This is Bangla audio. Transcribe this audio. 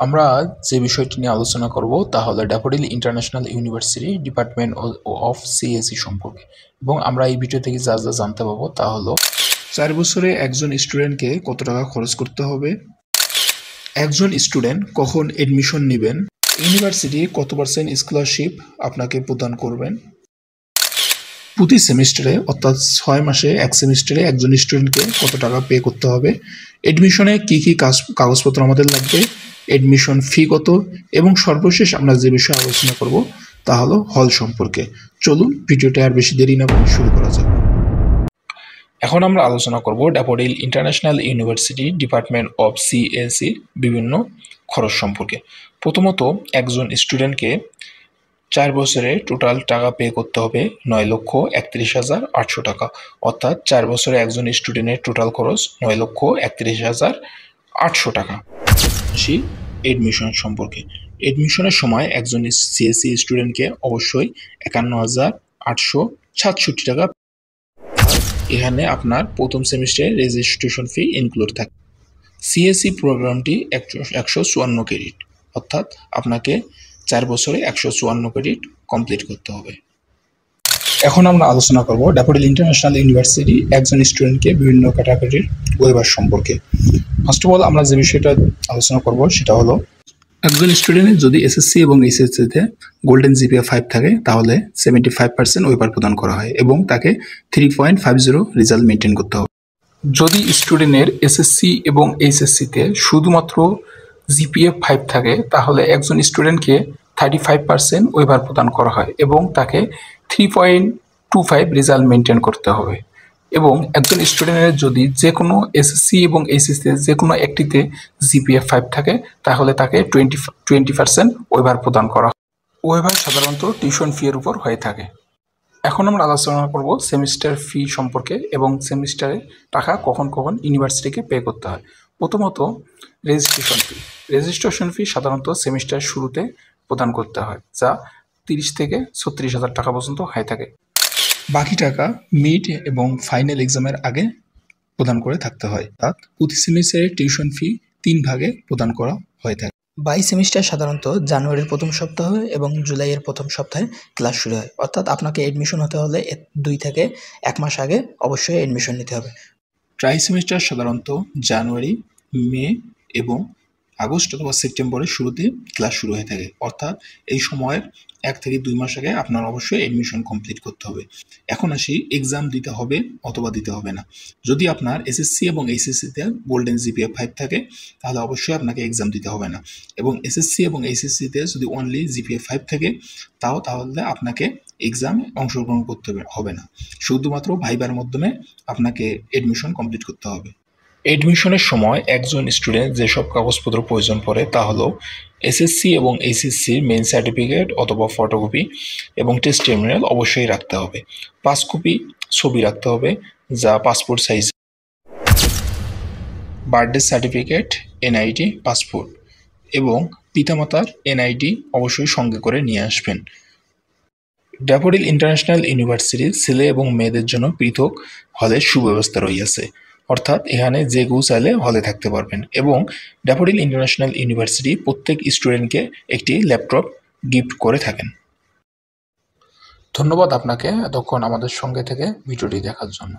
আমরা যে বিষয়টি নিয়ে আলোচনা করব তা হলো daffodil international university department of CSE সম্পর্কে। এবং আমরা এই ভিডিও থেকে যা যা জানতে পারবো তা হলো 4 বছরে একজন স্টুডেন্টকে কত টাকা খরচ করতে হবে, একজন স্টুডেন্ট কখন এডমিশন নেবেন, ইউনিভার্সিটি কত পার্সেন্ট স্কলারশিপ আপনাকে প্রদান করবেন, প্রতি সেমিস্টারে অর্থাৎ 6 মাসে এক সেমিস্টারে একজন স্টুডেন্টকে কত টাকা পে করতে হবে, এডমিশনে কি কি কাগজপত্র আমাদের লাগবে, এডমিশন ফি কত, এবং সর্বশেষ আমরা যে বিষয়ে আলোচনা করব তা হলো হল সম্পর্কে। চলুন ভিডিওটা আর বেশি দেরি না করে শুরু করা যাক। এখন আমরা আলোচনা করব daffodil international university department of CSE বিভিন্ন খরচ সম্পর্কে। প্রথমত একজন স্টুডেন্টকে 4 বছরে টোটাল টাকা পে করতে হবে 9,31,800 টাকা, অর্থাৎ 4 বছরে একজন স্টুডেন্টের টোটাল খরচ 9,31,800 টাকা। আসি এডমিশন সম্পর্কে। এডমিশনের সময় একজন সিএসসি স্টুডেন্টকে অবশ্যই 51,867 টাকা। এখানে আপনার প্রথম সেমিস্টারে রেজিস্ট্রেশন ফি ইনক্লুড থাকে। সিএসসি প্রোগ্রামটি 154 ক্রেডিট, অর্থাৎ আপনাকে 4 বছরে 154 ক্রেডিট কমপ্লিট করতে হবে। এখন আমরা আলোচনা করব ড্যাফোডিল ইন্টারন্যাশনাল ইউনিভার্সিটি একজন স্টুডেন্টকে বিভিন্ন ক্যাটাগরির ওয়েবার সম্পর্কে। ফার্স্ট অফ অল আমরা যে বিষয়টা আলোচনা করব সেটা হলো একজন স্টুডেন্টের যদি এসএসসি এবং এইচএসসিতে গোল্ডেন জিপিএ 5 থাকে তাহলে 75% ওয়েবার প্রদান করা হয় এবং তাকে 3.50 রেজাল্ট মেনটেন করতে হবে। যদি স্টুডেন্টের এসএসসি এবং এইচএসসিতে শুধুমাত্র জিপিএ 5 থাকে তাহলে একজন স্টুডেন্টকে 35% ওয়েবার প্রদান করা হয় এবং তাকে 3.25 রেজাল্ট মেনটেন করতে হবে। এবং একজন স্টুডেন্টের যদি যে কোনো এসএসসি এবং এইচএসসিতে যে কোনো একটিতে জিপিএ 5 থাকে তাহলে তাকে 20% ওয়েবার প্রদান করা হয়। ওয়েবার সাধারণত টিউশন ফি এর উপর হয়ে থাকে। এখন আমরা আলোচনা করব সেমিস্টার ফি সম্পর্কে এবং সেমিস্টারে টাকা কখন কখন ইউনিভার্সিটিকে পে করতে হয়। প্রথমত রেজিস্ট্রেশন ফি সাধারণত সেমিস্টার শুরুতে প্রদান করতে হয়, যা 30 থেকে 36,000 টাকা পর্যন্ত হয়ে থাকে। বাকি টাকা মিড এবং ফাইনাল এক্সামের আগে প্রদান করে থাকতে হয়। অর্থাৎ প্রতি সেমিস্টারের টিউশন ফি 3 ভাগে প্রদান করা হয়ে থাকে। বাই সেমিস্টার সাধারণত জানুয়ারির প্রথম সপ্তাহ এবং জুলাইয়ের প্রথম সপ্তাহে ক্লাস শুরু হয়, অর্থাৎ আপনাকে এডমিশন হতে হলে 2 থেকে 1 মাস আগে অবশ্যই এডমিশন নিতে হবে। ট্রাই সেমিস্টার সাধারণত জানুয়ারি, মে এবং আগস্ট অথবা সেপ্টেম্বরের শুরুতে ক্লাস শুরু হয়ে থাকে, অর্থাৎ এই সময়ের 1 থেকে 2 মাস আগে আপনার অবশ্যই এডমিশন কমপ্লিট করতে হবে। এখন আসি এক্সাম দিতে হবে অথবা দিতে হবে না। যদি আপনার এসএসসি এবং এইচএসসিতে গোল্ডেন জিপিএ 5 থাকে তাহলে অবশ্যই আপনাকে এক্সাম দিতে হবে না, এবং এসএসসি এবং এইচএসসিতে যদি অনলি জিপিএ 5 থাকে তাহলে আপনাকে এক্সামে অংশগ্রহণ করতে হবে না, শুধুমাত্র ভাইবার মাধ্যমে আপনাকে এডমিশন কমপ্লিট করতে হবে। এডমিশনের সময় একজন স্টুডেন্ট যেসব কাগজপত্র প্রয়োজন পড়ে তা হলো এসএসসি এবং এইচএসসির মেইন সার্টিফিকেট অথবা ফটোকপি এবং টেস্টিমোনিয়াল অবশ্যই রাখতে হবে। 5 কপি ছবি রাখতে হবে যা passport size, birthday certificate, NID, passport এবং পিতামাতার এনআইডি অবশ্যই সঙ্গে করে নিয়ে আসবেন। ড্যাফোডিল ইন্টারন্যাশনাল ইউনিভার্সিটির ছেলে এবং মেয়েদের জন্য পৃথক হলের সুব্যবস্থা রয়েছে, অর্থাৎ এখানে যে কেউ চাইলে হলে থাকতে পারবেন। এবং ড্যাফোডিল ইন্টারন্যাশনাল ইউনিভার্সিটি প্রত্যেক স্টুডেন্টকে একটি ল্যাপটপ গিফট করে থাকেন। ধন্যবাদ আপনাকে এতক্ষণ আমাদের সঙ্গে থেকে ভিডিওটি দেখার জন্য।